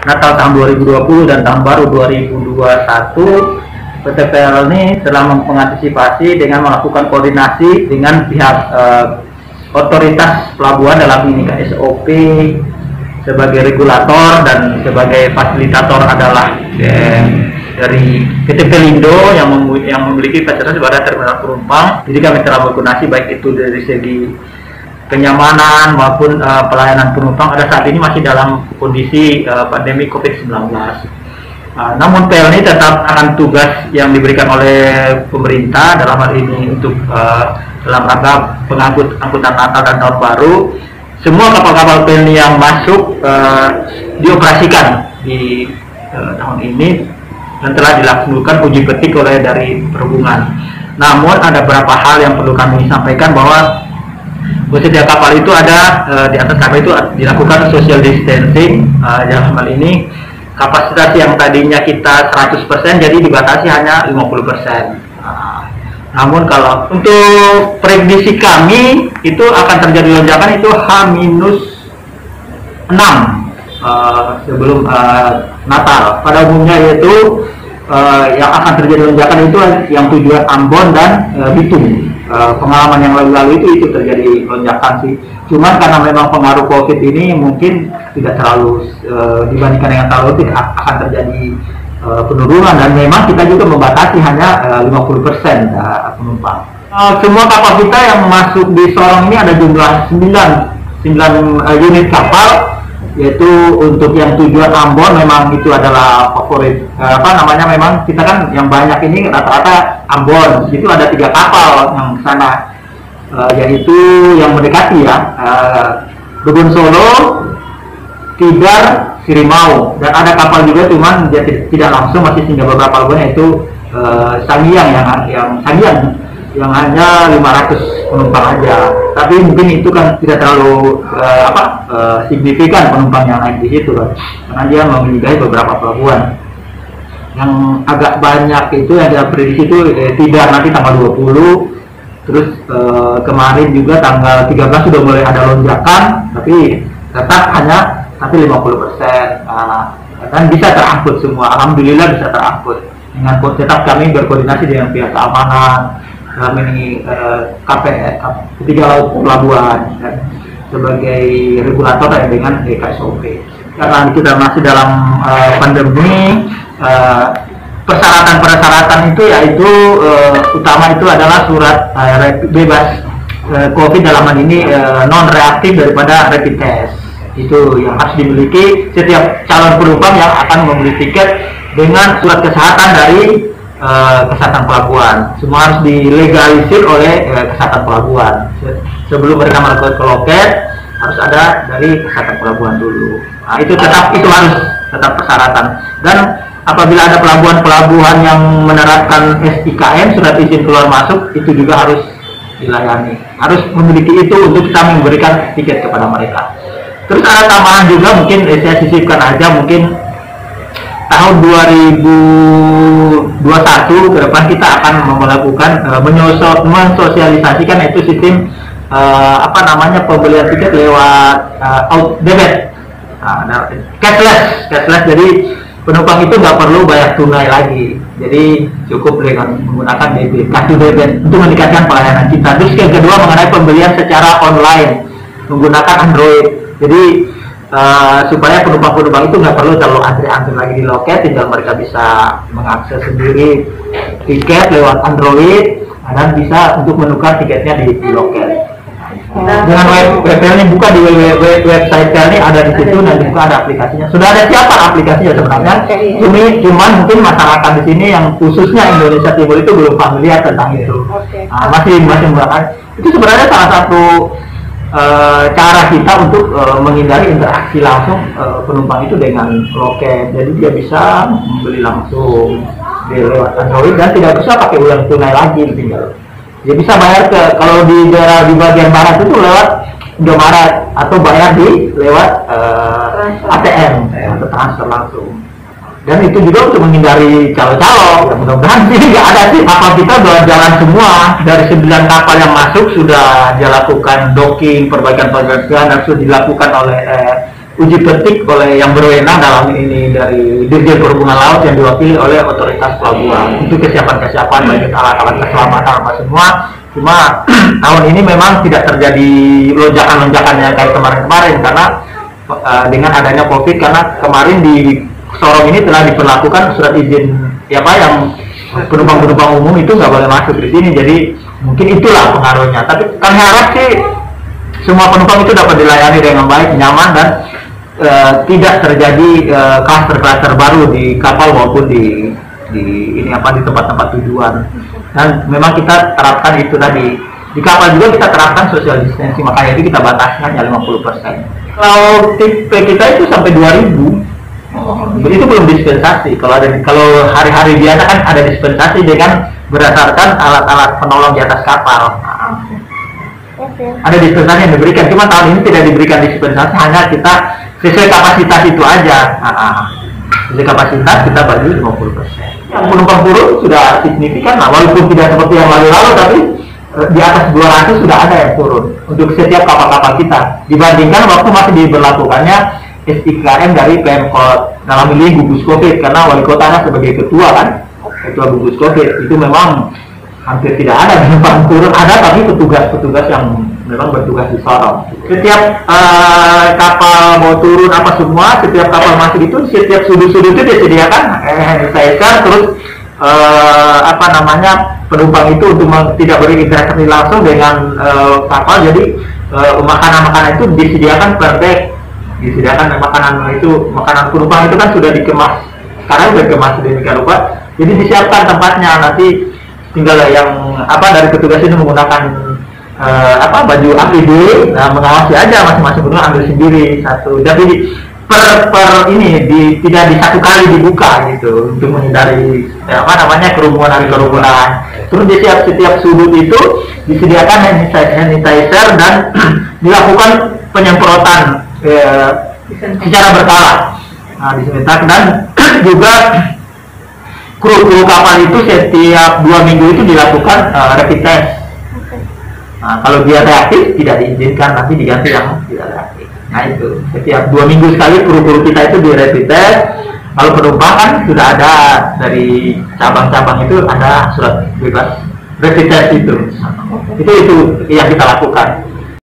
Natal tahun 2020 dan tahun baru 2021, PT PL ini telah mengantisipasi dengan melakukan koordinasi dengan pihak otoritas pelabuhan dalam ini KSOP sebagai regulator dan sebagai fasilitator adalah dari PT Pelindo yang memiliki fasilitas sebagai terminal penumpang. Jadi kami telah berkoordinasi baik itu dari segi kenyamanan maupun pelayanan penumpang. Ada saat ini masih dalam kondisi pandemi COVID-19. Namun PL ini tetap akan tugas yang diberikan oleh pemerintah dalam hal ini untuk dalam rangka angkutan Natal dan Tahun Baru. Semua kapal-kapal PL yang masuk dioperasikan di tahun ini dan telah dilakukan uji petik oleh dari perhubungan. Namun ada beberapa hal yang perlu kami sampaikan bahwa setiap kapal itu ada di atas kapal itu dilakukan social distancing. Dalam hal ini kapasitas yang tadinya kita 100% jadi dibatasi hanya 50%. Namun kalau untuk prediksi kami itu akan terjadi lonjakan itu H-6 sebelum Natal. Pada umumnya yaitu yang akan terjadi lonjakan itu yang tujuan Ambon dan Bitung. Pengalaman yang lalu-lalu itu terjadi lonjakan sih. Cuman karena memang pengaruh COVID ini mungkin tidak terlalu dibandingkan dengan tahun lalu akan terjadi penurunan, dan memang kita juga membatasi hanya 50% penumpang. Semua kapal kita yang masuk di Sorong ini ada jumlah 9 unit kapal, yaitu untuk yang tujuan Ambon memang itu adalah favorit. Memang kita kan yang banyak ini rata-rata Ambon. Itu ada 3 kapal yang sana, yaitu yang mendekati ya, Bebon Solo, Tidar, Sirimau, dan ada kapal juga cuman dia tidak langsung masih tinggal beberapa pelabuhan, yaitu Sangiang yang hanya 500 penumpang aja. Tapi mungkin itu kan tidak terlalu signifikan penumpang yang naik di situ kan, karena dia menyinggahi beberapa pelabuhan. Yang agak banyak itu yang ada prediksi itu Tidar nanti tanggal 20, terus kemarin juga tanggal 13 sudah mulai ada lonjakan, tapi tetap hanya 50%. Dan bisa terangkut semua, alhamdulillah bisa terangkut. Dengan tetap kami berkoordinasi dengan pihak keamanan dalam ini ketiga laut pelabuhan sebagai regulator dengan KSOP. Karena kita masih dalam pandemi, persyaratan itu yaitu utama itu adalah surat bebas COVID, dalam hal ini non reaktif daripada rapid test. Itu yang harus dimiliki setiap calon penumpang yang akan membeli tiket dengan surat kesehatan dari kesehatan pelabuhan. Semua harus dilegalisir oleh kesehatan pelabuhan. Sebelum mereka masuk ke loket harus ada dari kesehatan pelabuhan dulu. Nah, itu harus tetap persyaratan. Dan apabila ada pelabuhan-pelabuhan yang menerapkan SIKM, surat izin keluar masuk, itu juga harus dilayani. Harus memiliki itu untuk kita memberikan tiket kepada mereka. Terus ada tambahan juga, mungkin saya sisipkan aja, mungkin tahun 2021 ke depan kita akan melakukan mensosialisasikan itu sistem pembelian tiket lewat debit, cashless. Jadi penumpang itu nggak perlu bayar tunai lagi, jadi cukup dengan menggunakan kartu debit untuk meningkatkan pelayanan kita. Terus yang kedua mengenai pembelian secara online menggunakan Android. Jadi supaya penumpang-penumpang itu nggak perlu terlalu antri-antri lagi di loket, tinggal mereka bisa mengakses sendiri tiket lewat Android dan bisa untuk menukar tiketnya di loket. Dengan webnya buka di website ini ada di situ, dan juga ada aplikasinya. Sudah ada siapa aplikasinya sebenarnya? Cuman mungkin masyarakat di sini yang khususnya Indonesia Timur itu belum familiar tentang itu. Masih menggunakan. Itu sebenarnya salah satu cara kita untuk menghindari interaksi langsung penumpang itu dengan loket. Jadi dia bisa membeli langsung lewat Android dan tidak bisa pakai uang tunai lagi, tinggal dia bisa bayar kalau di daerah di bagian barat itu lewat Indomaret, atau bayar lewat ATM atau transfer langsung. Dan itu juga untuk menghindari calo-calo. Mudah-mudahan sih nggak ada sih. Kapal kita udah jalan semua. Dari 9 kapal yang masuk sudah dilakukan docking, perbaikan dan sudah dilakukan oleh uji petik oleh yang berwenang dalam ini dari Dirjen Perhubungan Laut yang diwakili oleh otoritas pelabuhan. Itu kesiapan-kesiapan baik alat-alat keselamatan apa semua. Cuma tahun ini memang tidak terjadi lonjakan-lonjakan yang kayak kemarin-kemarin karena dengan adanya COVID, karena kemarin di Sorong ini telah diperlakukan surat izin ya Pak, yang penumpang-penumpang umum itu nggak boleh masuk di sini. Jadi mungkin itulah pengaruhnya. Tapi kami harap sih semua penumpang itu dapat dilayani dengan baik, nyaman, dan tidak terjadi kluster-kluster baru di kapal maupun di ini apa di tempat-tempat tujuan. Dan memang kita terapkan itu tadi di kapal juga kita terapkan social distancing, makanya itu kita batasi hanya 50%. Kalau tipe kita itu sampai 2000. Jadi itu belum dispensasi. Kalau hari-hari biasa kan ada dispensasi dengan berdasarkan alat-alat penolong di atas kapal. Ada dispensasi yang diberikan, cuma tahun ini tidak diberikan dispensasi, hanya kita sesuai kapasitas itu aja. Sesuai kapasitas kita bagi 50%. Yang penumpang turun sudah signifikan, walaupun tidak seperti yang lalu-lalu, tapi di atas 200 sudah ada yang turun untuk setiap kapal-kapal kita. Dibandingkan waktu masih diberlakukannya SIKM dari Pemkot dalam ini gugus COVID, karena wali kotanya sebagai ketua kan, ketua gugus COVID itu memang hampir tidak ada penumpang turun, ada tapi petugas-petugas yang memang bertugas di Sorong. Setiap kapal mau turun apa semua, setiap kapal masuk itu setiap sudut-sudut itu disediakan hand sanitizer, terus penumpang itu untuk tidak berinteraksi langsung dengan kapal. Jadi makanan-makanan itu disediakan per deck, disediakan makanan penumpang itu kan sudah dikemas, sekarang sudah dikemas sedemikian rupa, jadi disiapkan tempatnya. Nanti tinggal yang dari petugas itu menggunakan baju APD, mengawasi aja masing-masing penumpang ambil sendiri satu. Jadi tidak di satu kali dibuka gitu untuk menghindari kerumunan. Terus di setiap sudut itu disediakan hand sanitizer dan dilakukan penyemprotan secara berkala. Disinfektan, dan juga kru kapal itu setiap 2 minggu itu dilakukan rapid test. Kalau dia reaktif tidak diizinkan, nanti diganti yang tidak reaktif. Nah itu setiap 2 minggu sekali kru kita itu di rapid test. Kalau penumpang kan sudah ada dari cabang-cabang itu ada surat bebas rapid test itu yang kita lakukan.